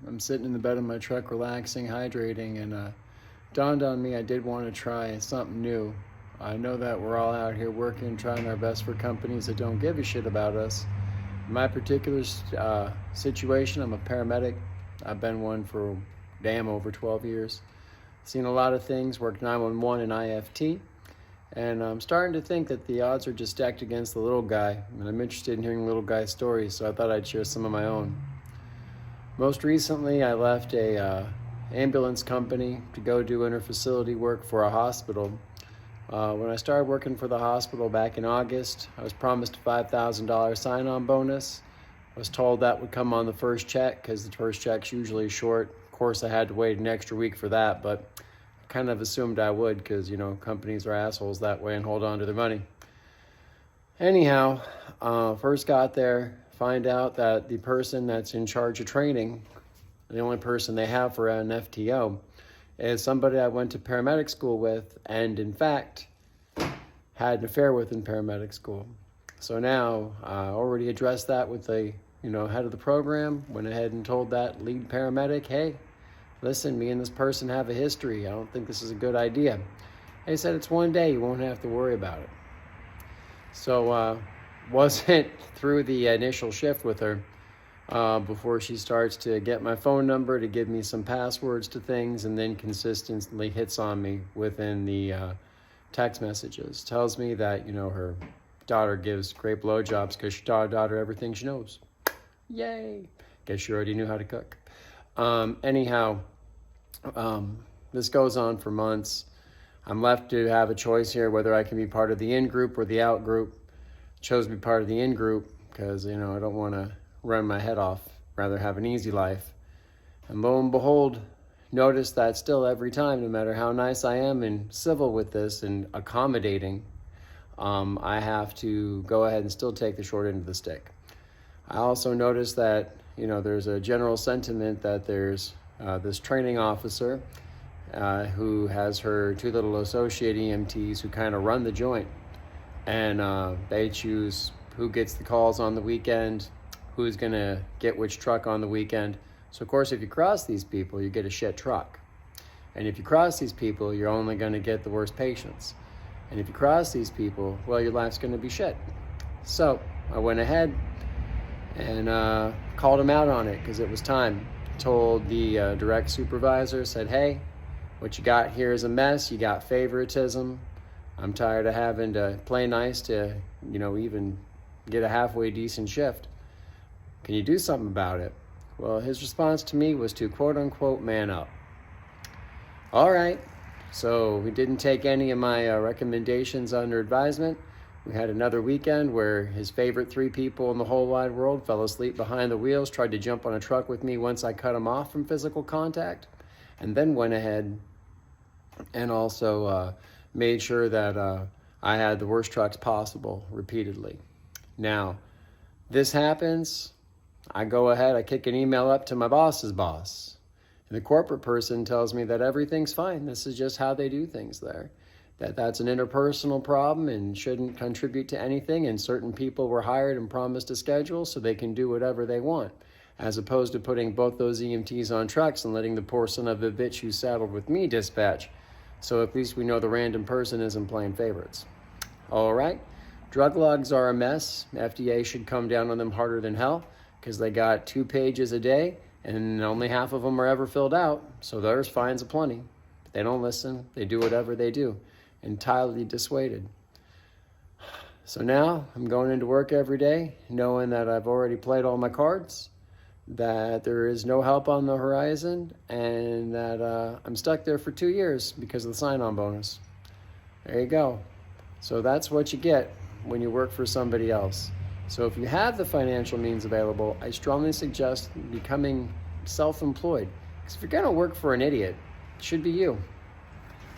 I'm sitting in the bed of my truck, relaxing, hydrating, and dawned on me I did want to try something new. I know that we're all out here working, trying our best for companies that don't give a shit about us. In my particular situation, I'm a paramedic. I've been one for over 12 years. Seen a lot of things, worked 911 and IFT. And I'm starting to think that the odds are just stacked against the little guy. And I'm interested in hearing little guy stories, so I thought I'd share some of my own. Most recently, I left a ambulance company to go do interfacility work for a hospital. When I started working for the hospital back in August, I was promised a $5,000 sign-on bonus. I was told that would come on the first check because the first check's usually short. Of course, I had to wait an extra week for that, but kind of assumed I would because, companies are assholes that way and hold on to their money. Anyhow, first got there, find out that the person that's in charge of training, the only person they have for an FTO, is somebody I went to paramedic school with and, in fact, had an affair with in paramedic school. So now I already addressed that with the head of the program, went ahead and told that lead paramedic, hey, listen, me and this person have a history. I don't think this is a good idea. They said it's one day, you won't have to worry about it. So wasn't through the initial shift with her before she starts to get my phone number, to give me some passwords to things, and then consistently hits on me within the text messages. Tells me that, her daughter gives great blowjobs because she taught her daughter everything she knows. Yay! Guess she already knew how to cook. Anyhow, this goes on for months. I'm left to have a choice here whether I can be part of the in group or the out group. Chose to be part of the in group because, I don't want to run my head off, rather have an easy life. And lo and behold, notice that still every time, no matter how nice I am and civil with this and accommodating, I have to go ahead and still take the short end of the stick. I also noticed that there's a general sentiment that there's this training officer who has her two little associate EMTs who kind of run the joint. And they choose who gets the calls on the weekend, who's going to get which truck on the weekend. So, of course, if you cross these people, you get a shit truck. And if you cross these people, you're only going to get the worst patients. And if you cross these people, well, your life's going to be shit. So I went ahead and called him out on it because it was time. Told the direct supervisor, said, hey, what you got here is a mess. You got favoritism. I'm tired of having to play nice to, even get a halfway decent shift. Can you do something about it? Well, his response to me was to quote unquote man up. All right. So he didn't take any of my recommendations under advisement. We had another weekend where his favorite 3 people in the whole wide world fell asleep behind the wheels, tried to jump on a truck with me once I cut him off from physical contact, and then went ahead and also made sure that I had the worst trucks possible repeatedly. Now, this happens, I go ahead, I kick an email up to my boss's boss. And the corporate person tells me that everything's fine. This is just how they do things there. That's an interpersonal problem and shouldn't contribute to anything. And certain people were hired and promised a schedule so they can do whatever they want, as opposed to putting both those EMTs on trucks and letting the poor son of a bitch who saddled with me dispatch. So at least we know the random person isn't playing favorites. All right. Drug logs are a mess. FDA should come down on them harder than hell because they got 2 pages a day and only half of them are ever filled out. So there's fines aplenty. They don't listen. They do whatever they do. Entirely dissuaded. So now I'm going into work every day knowing that I've already played all my cards, that there is no help on the horizon, and that I'm stuck there for 2 years because of the sign-on bonus. There you go. So that's what you get when you work for somebody else. So if you have the financial means available, I strongly suggest becoming self-employed. Because if you're going to work for an idiot, it should be you.